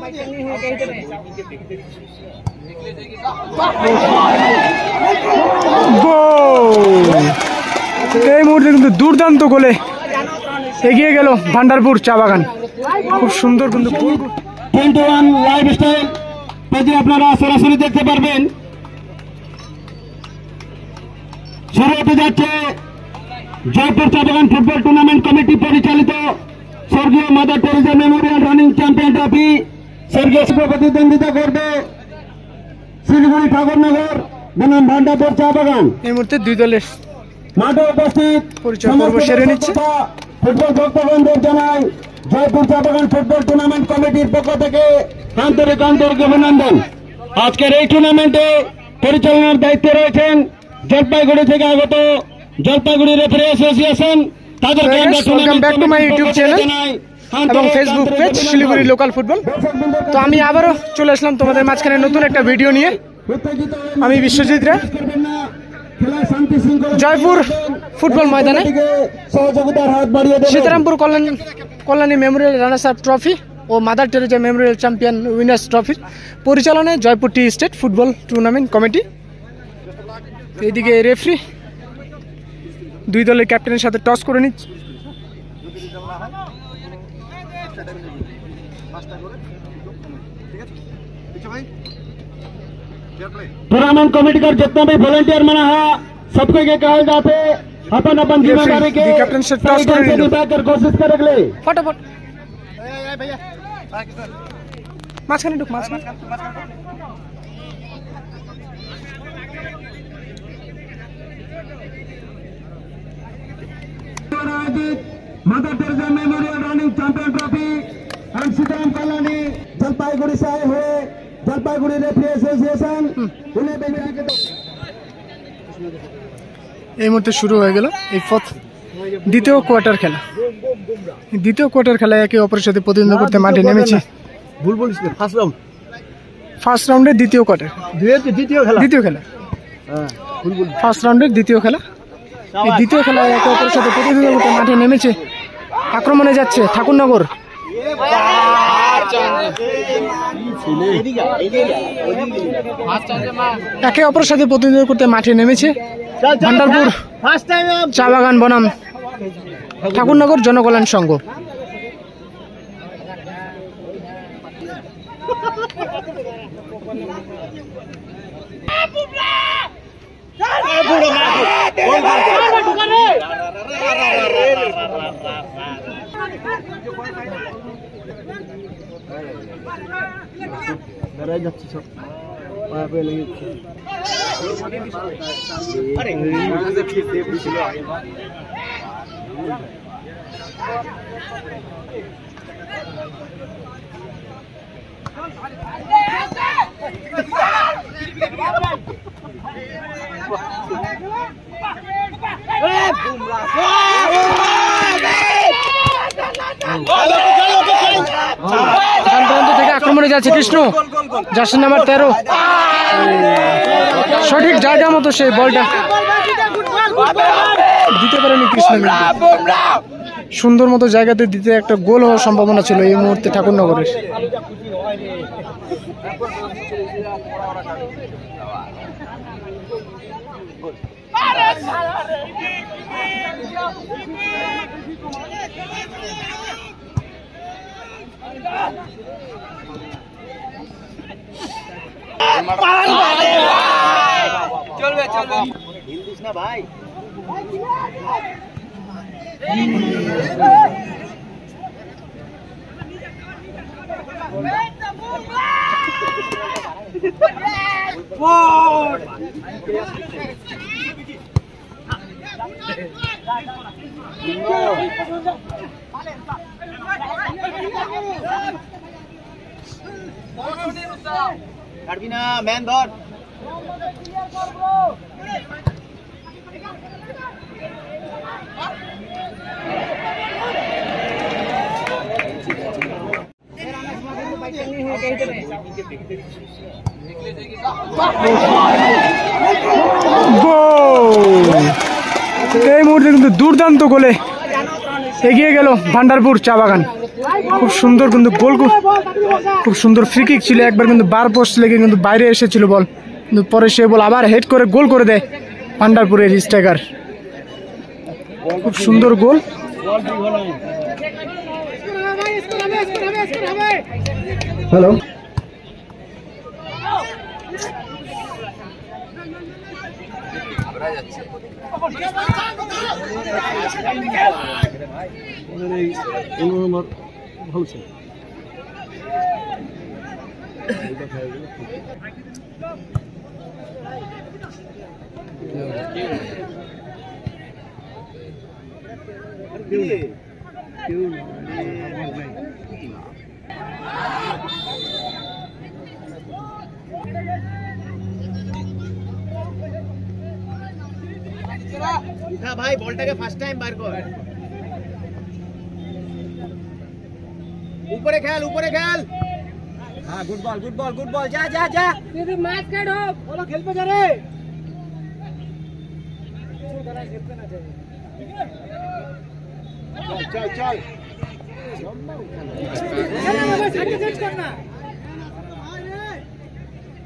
এই মুহূর্তে কিন্তু দুর্দান্ত গোলে এগিয়ে গেল ভান্ডারপুর চা বাগান। খুব সুন্দর কিন্তু 21 লাইফস্টাইল পেজে আপনারা সরাসরি দেখতে পারবেন। শুরু হতে যাচ্ছে জয়পুর চা বাগান ফুটবল টুর্নামেন্ট কমিটি পরিচালিত স্বর্গীয় mother Teresa Memorial running champion trophy. স্বর্গীয় প্রতিদ্বন্দ্বিতা করবে শিলিগুড়ি ঠাকুরনগর বনাম ভান্ডারপুর চা বাগান। এই মুহূর্তে দুই দলের মাঠে উপস্থিত পরিচয় পর্ব সেরে নিচ্ছে। ফুটবল ভক্তগণদের জানাই জয়পুর চা বাগান ফুটবল টুর্নামেন্ট কমিটির পক্ষ থেকে আন্তরিক অভিনন্দন। আজকের এই টুর্নামেন্টে পরিচালনার দায়িত্বে রয়েছেন জলপাইগুড়ি থেকে আগত জলপাইগুড়ি রেফারি অ্যাসোসিয়েশন। তাদেরকে এবং Facebook page Siliguri local football. তো আমি আবারও চলে আসলাম তোমাদের মাঝখানে নতুন একটা ভিডিও নিয়ে। আমি বিশ্বজিৎ রায়, জয়পুর ফুটবল ময়দানে Sitarampur Kalyani memorial runners up trophy ও Mother Teresa memorial champion winners ট্রফির পরিচালনায় Jaipur tea estate football tournament committee. এইদিকে রেফারি দুই দলের ক্যাপ্টেনের সাথে টস করে নিচ্ছে। टूर्नामेंट कमेटी का जितना भी वॉलंटियर मना है सबको ये कहा जाते अपन अपन जिम्मेदारी के निभाकर कोशिश करेंगे। फटाफट মাঝখানে ঢুক মাঝখানে। Mother Teresa memorial running champion trophy and Sitaram colony Jalpaiguri से आए हुए जलपाईगुड़ी रेफरी एसोसिएशन उन्हें এই মুহূর্তে শুরু হয়ে গেল এই দ্বিতীয় কোয়ার্টার খেলা। দ্বিতীয় কোয়ার্টার খেলায় একে অপরের সাথে প্রতিদ্বন্দ্বিতা করতে মাঠে নেমেছে। ভুল বলিস না, ফার্স্ট রাউন্ডের দ্বিতীয় কোয়ার্টার দ্বিতীয় খেলা ফার্স্ট রাউন্ডের দ্বিতীয় খেলা। এই দ্বিতীয় খেলায় একে অপরের সাথে প্রতিদ্বন্দ্বিতা করতে মাঠে নেমেছে। আক্রমণে যাচ্ছে ঠাকুরনগর। একে অপরের সাথে প্রতিদ্বন্দ্বিতা করতে মাঠে নেমেছে ভান্ডারপুর চা বাগান বনাম ঠাকুরনগর জনকল্যাণ সংঘ। থেকে আক্রমণে যাচ্ছে কৃষ্ণ, জার্সি নাম্বার 13। সঠিক জায়গা মতো সেই বলটা দিতে পারেনি কৃষ্ণ। সুন্দর মতো জায়গাতে দিতে একটা গোল হওয়ার সম্ভাবনা ছিল এই মুহূর্তে ঠাকুরনগরের। চলবে চলবে হিন্দিস না ভাই। কাটবি না ম্যান ধর। এই মুহূর্তে কিন্তু দুর্দান্ত গোলে এগিয়ে গেল ভান্ডারপুর চা বাগান। খুব সুন্দর কিন্তু গোল, খুব সুন্দর ফ্রি কিক ছিল একবার, কিন্তু বার পোস্ট লেগে কিন্তু বাইরে এসেছিল বল, কিন্তু পরে সে বল আবার হেড করে গোল করে দেয় পান্ডারপুরের স্ট্রাইকার। খুব সুন্দর গোল। হ্যালো, उठा भाई बॉलटाকে ফার্স্ট টাইম বার কর উপরে খেল হ্যাঁ গুড বল যা তুই ম্যাচ কাটো বলো খেলবে যা রে चल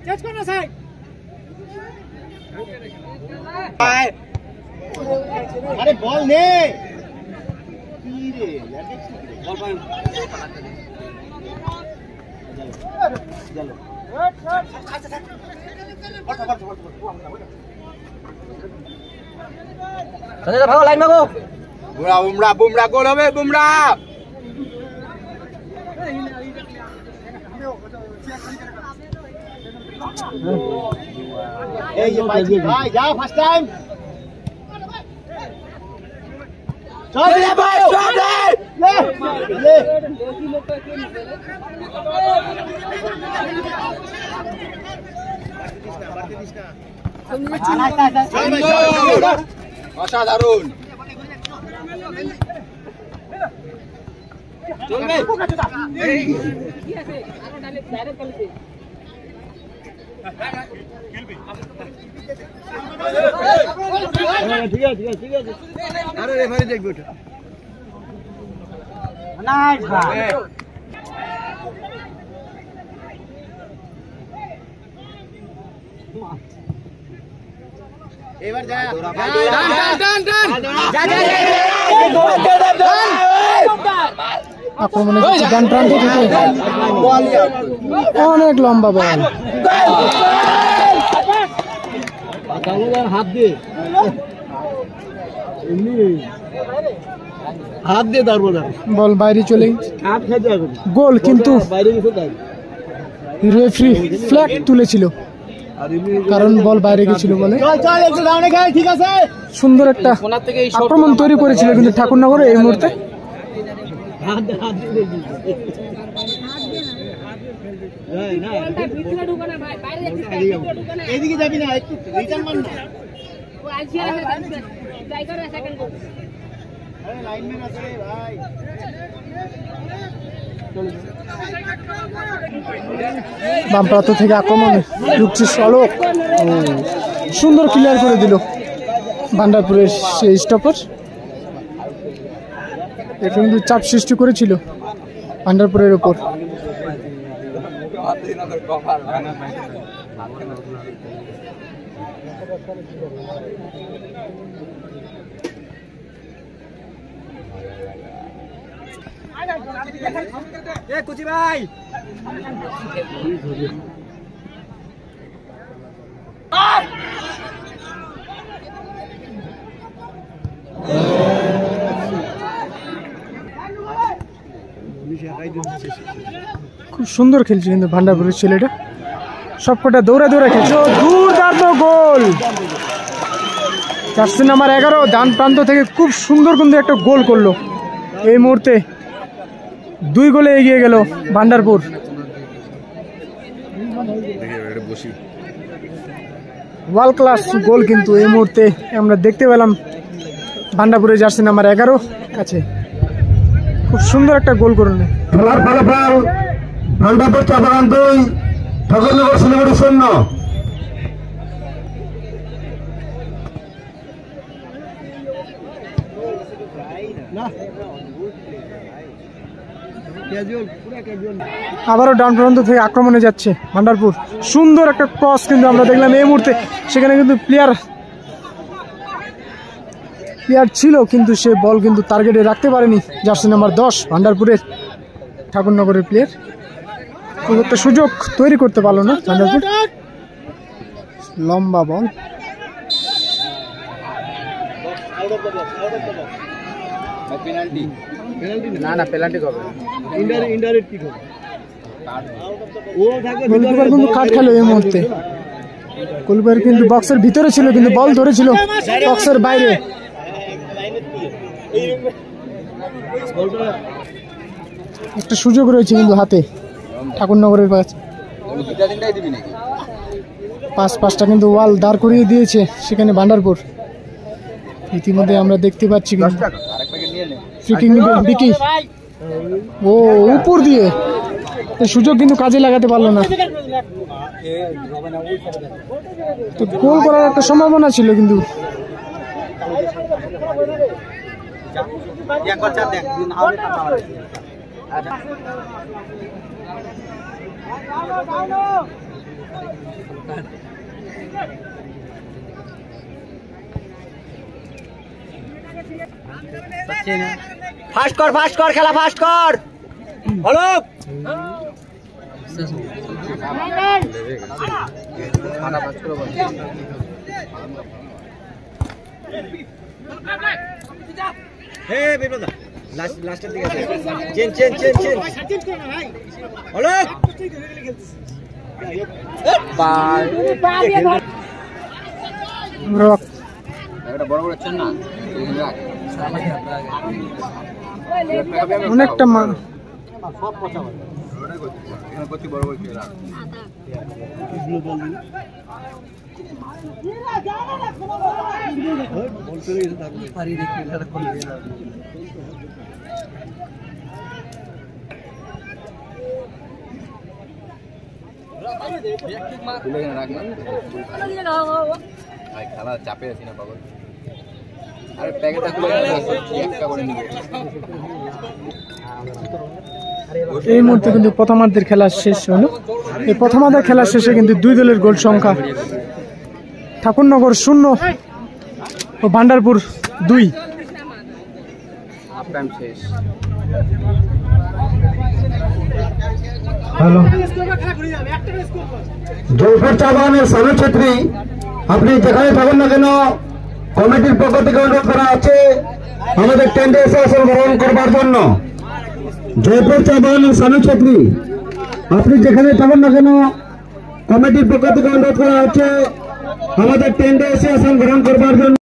चेंज करना साइड अरे बॉल ने चलो भागो लाइन में गो बुमराह गोल হবে बुमराह ए ये भाई जा फर्स्ट टाइम चल ले भाई शॉट ले অসাধারণ চলবে ঠিক আছে আরে রেফারি দেখবে ওটা নাইস ভাই এবার যা ডান আক্রমণে ডান প্রান্ত থেকে অনেক লম্বা বল, হাত দিয়ে ধরবো না, বল বাইরে চলে গোল, কিন্তু রেফারি ফ্ল্যাগ তুলেছিল কারণ বল বাইরে গেছিল বলে। ঠিক আছে সুন্দর একটা আক্রমণ তৈরি করেছিল কিন্তু ঠাকুরনগর এই মুহূর্তে এদিকে যাবি না একটু রিটার্ন মান না লাইনম্যান আছে ভাই বাম প্রান্ত থেকে আক্রমণ ঢুকছে সলক, সুন্দর ক্লিয়ার করে দিল ভান্ডারপুরের সেই স্টপার। এটা কিন্তু চাপ সৃষ্টি করেছিল ভান্ডারপুরের ওপর। কুচি ভাই খুব সুন্দর খেলছে কিন্তু ভান্ডারপুরের ছেলেটা, সবকটা দৌড়ে খেলছে। দুর্দান্ত গোল, জার্সি নাম্বার 11 ডান প্রান্ত থেকে খুব সুন্দর কিন্তু একটা গোল করলো। এই মুহূর্তে 2 গোলে এগিয়ে গেল ভান্ডারপুর। ওয়ার্ল্ড ক্লাস গোল কিন্তু এই মুহূর্তে আমরা দেখতে পেলাম ভান্ডারপুরের জার্সি নাম্বার 11 কাছে। খুব সুন্দর একটা গোল করলেন। খেলার ফলাফল ভান্ডারপুর চাপাগান 2, ঠাকুরনগর শিলিগুড়ি 0। আবারও ডান প্রান্ত থেকে আক্রমণে যাচ্ছে ভান্ডারপুর। সুন্দর একটা ক্রস কিন্তু আমরা দেখলাম এই মুহূর্তে। সেখানে কিন্তু প্লেয়ার ছিল, কিন্তু সে বল কিন্তু টার্গেটে রাখতে পারেনি জার্সি নাম্বার 10 ভান্ডারপুরের ঠাকুরনগরের প্লেয়ার। খুব একটা সুযোগ তৈরি করতে পারলো না ভান্ডারপুর। লম্বা বল, গোলকিপার কিন্তু কাট খেলো এই মুহূর্তে। গোলকিপার কিন্তু বক্সের ভিতরে ছিল, কিন্তু বল ধরেছিল বক্সের বাইরে। একটা সুযোগ রয়েছে কিন্তু হাতে ঠাকুরনগরের কাছে। পাঁচটা কিন্তু ওয়াল দাঁড় করিয়ে দিয়েছে সেখানে ভান্ডারপুর। ইতিমধ্যে আমরা দেখতে পাচ্ছি বিকি ও উপর দিয়ে সুযোগ কিন্তু কাজে লাগাতে পারলো না। তো গোল করার একটা সম্ভাবনা ছিল, কিন্তু ফাস্ট কর খেলা ফাস্ট কর। হলো লাস্টের দিকে চেন হলো অনেকটা খেলা চাপে আছি না পাগল। এই মুহূর্তে কিন্তু প্রথমার্ধের খেলা শেষ হলো। এই প্রথমার্ধের খেলা শেষে কিন্তু দুই দলের গোল সংখ্যা ঠাকুরনগর 0 ও ভান্ডারপুর 2। জয়পুর চা বাগানের সানু ছেত্রী, আপনি যেখানে থাকুন না কেন কমিটির পক্ষ থেকে অনুরোধ করা আছে আমাদের টেন্টে এসে আসন গ্রহণ করবার জন্য। জয়পুর চা বাগানের সানু ছেত্রী, আপনি যেখানে থাকুন না কেন কমিটির পক্ষ থেকে অনুরোধ করা হচ্ছে আমাদের টেন্টে এসে আসন গ্রহণ করবার জন্য।